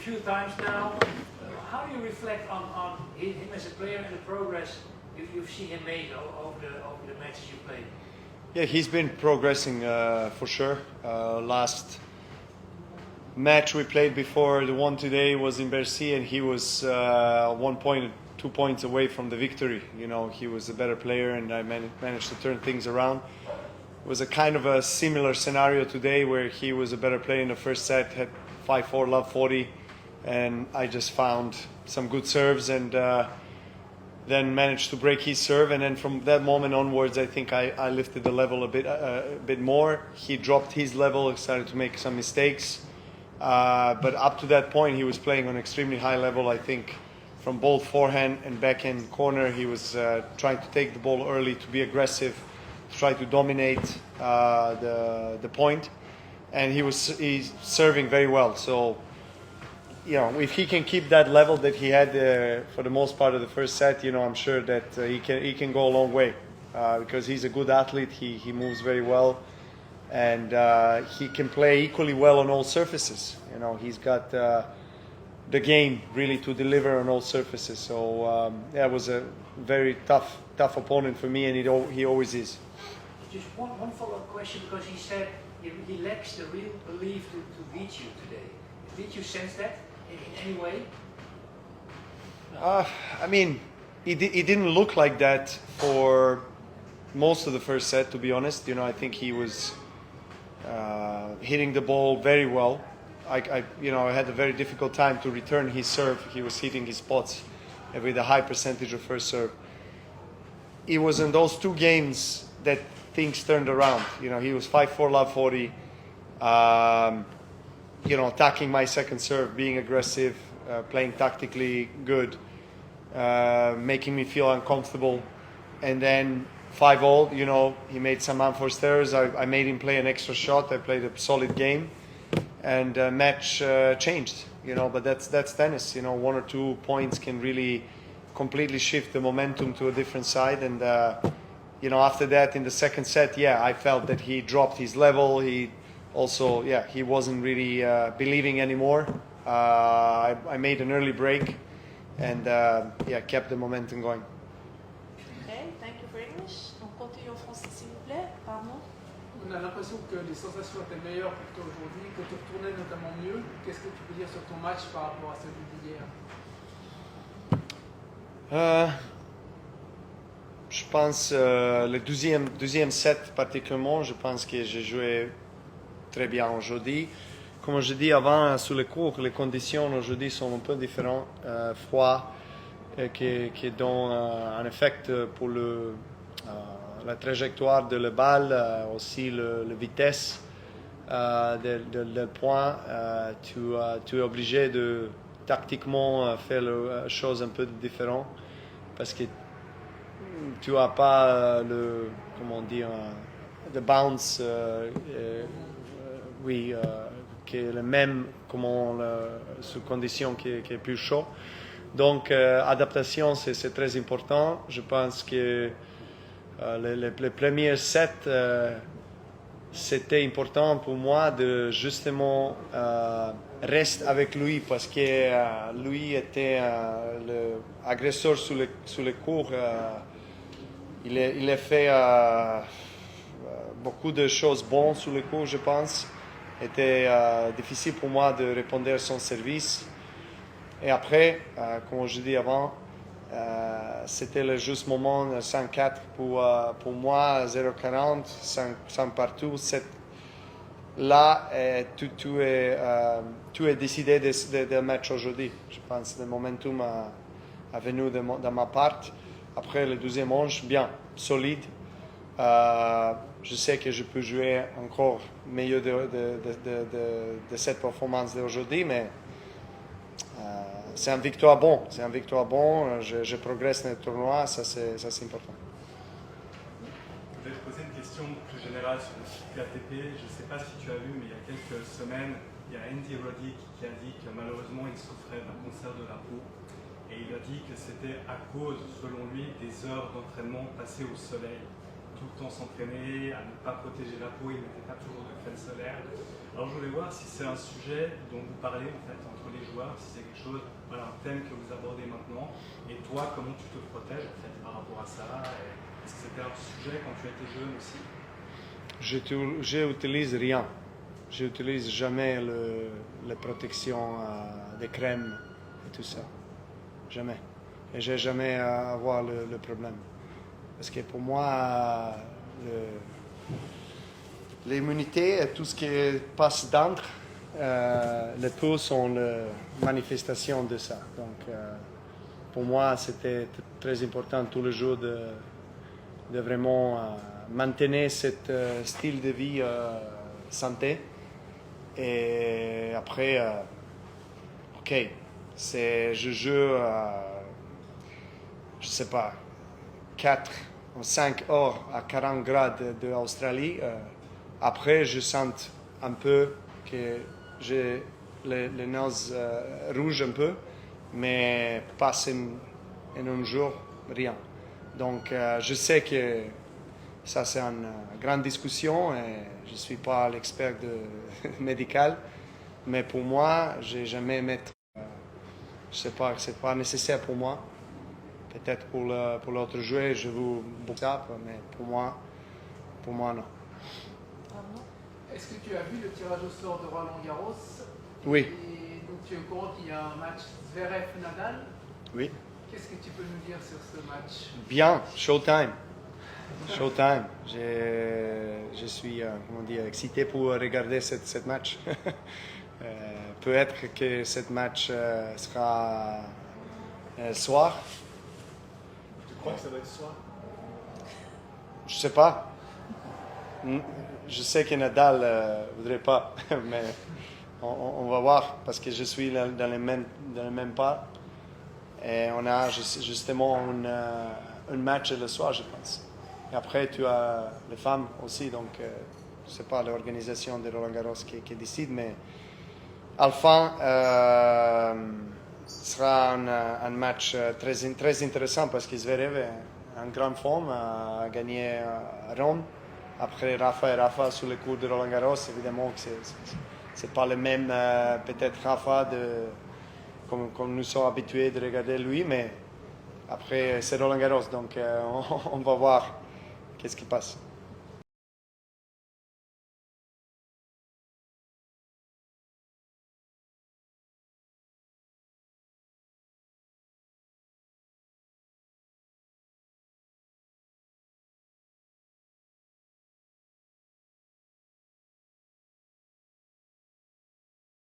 few times now. How do you reflect on him as a player and the progress you've seen him make over the matches you played? Yeah, he's been progressing for sure. Last match we played before the one today was in Bercy, and he was 1 point, 2 points away from the victory. You know, he was a better player, and I managed to turn things around. It was a kind of a similar scenario today where he was a better player in the first set, had 5-4, love 40, and I just found some good serves and then managed to break his serve. And then from that moment onwards, I think I lifted the level a bit more. He dropped his level, started to make some mistakes. But up to that point, he was playing on an extremely high level. I think from both forehand and backhand corner, he was trying to take the ball early, to be aggressive, to try to dominate the point. And he's serving very well. So, you know, if he can keep that level that he had for the most part of the first set, you know, I'm sure that he can go a long way because he's a good athlete. He moves very well, and he can play equally well on all surfaces. You know, he's got the game really to deliver on all surfaces. So that was a very tough opponent for me, and he always is. Just one follow-up question, because he said he lacks the real belief to beat you today. Did you sense that in any way? I mean, he didn't look like that for most of the first set, to be honest. You know, I think he was hitting the ball very well. I had a very difficult time to return his serve. He was hitting his spots with a high percentage of first serve. It was in those two games that things turned around. You know, he was 5-4, love 40. You know, attacking my second serve, being aggressive, playing tactically good, making me feel uncomfortable. And then 5-all, you know, he made some unforced errors. I made him play an extra shot. I played a solid game, and match changed. You know, but that's tennis. You know, 1 or 2 points can really completely shift the momentum to a different side. And you know, after that in the second set, I felt that he dropped his level. He also, he wasn't really believing anymore. I made an early break and kept the momentum going. Okay, thank you for English. On continue en français s'il vous plaît. Pardon. On a l'impression que les sensations étaient meilleures pour toi aujourd'hui, que tu retournais notamment mieux. Qu'est-ce que tu peux dire sur ton match par rapport à celui d'hier? Je pense le deuxième set particulièrement, je pense que j'ai joué très bien aujourd'hui. Comme je dis avant sur le cours, les conditions aujourd'hui sont un peu différentes, froid, qui donne un effet pour la trajectoire de la balle, aussi la vitesse de point. Tu es obligé de tactiquement faire les choses un peu différentes parce que tu n'as pas le bounce, qui est le même sous condition qui est plus chaud. Donc, adaptation, c'est très important. Je pense que les premiers sets, c'était important pour moi de justement rester avec lui parce que lui était l'agresseur sur le court. Il a fait beaucoup de choses bonnes sur le court, je pense. Était difficile pour moi de répondre à son service. Et après, comme je dis avant, c'était le juste moment, 5-4 pour moi, 0-40, 5 partout. Là, tout est décidé de match aujourd'hui. Je pense que le momentum a venu de ma part. Après le deuxième manche, bien, solide. Je sais que je peux jouer encore mieux de cette performance d'aujourd'hui, mais c'est une victoire bon. C'est une victoire bon. Je progresse dans le tournoi, ça c'est important. Je vais te poser une question plus générale sur le circuit ATP. Je ne sais pas si tu as vu, mais il y a quelques semaines, il y a Andy Roddick qui a dit que malheureusement il souffrait d'un cancer de la peau. Et il a dit que c'était à cause, selon lui, des heures d'entraînement passées au soleil. tout le temps s'entraîner, à ne pas protéger la peau, il ne mettait pas toujours de crème solaire. Alors je voulais voir si c'est un sujet dont vous parlez en fait entre les joueurs, si c'est quelque chose, voilà, un thème que vous abordez maintenant, et toi comment tu te protèges en fait par rapport à ça, est-ce que c'était un sujet quand tu étais jeune aussi? J'utilise rien. J'utilise jamais la protection des crèmes et tout ça. Jamais. Et j'ai jamais à avoir le problème. Parce que pour moi, l'immunité et tout ce qui passe d'entre, les peaux sont la manifestation de ça. Donc, pour moi, c'était très important tous les jours de vraiment maintenir ce style de vie santé. Et après, ok, je joue, je sais pas, 4 ou 5 heures à 40 grades d'Australie. Après, je sens un peu que j'ai les noses rouges un peu, mais pas en un jour, rien. Donc, je sais que ça, c'est une grande discussion et je ne suis pas l'expert médical, mais pour moi, je n'ai jamais mettre. Je sais pas, c'est pas nécessaire pour moi. Peut-être pour l'autre joueur, je vous beaucoup ça, mais pour moi, non. Est-ce que tu as vu le tirage au sort de Roland Garros? Oui. Et donc tu es au courant qu'il y a un match Zverev-Nadal. Oui. Qu'est-ce que tu peux nous dire sur ce match? Bien, Showtime. Showtime. Je suis comment dire, excité pour regarder ce match. Peut-être que ce match sera soir. Tu crois que ça va être ce soir? Je sais pas. Je sais que Nadal ne voudrait pas, mais on va voir parce que je suis dans le même pas. Et on a justement un match le soir, je pense. Et après, tu as les femmes aussi, donc je ne sais pas l'organisation de Roland Garros qui décide, mais à la fin, ce sera un match très intéressant parce que Zverev est en grande forme, a gagné à Rome. Après Rafa sur le cours de Roland Garros, évidemment que c'est pas le même, peut-être Rafa comme nous sommes habitués de regarder lui, mais après c'est Roland Garros, donc on va voir qu'est-ce qui passe.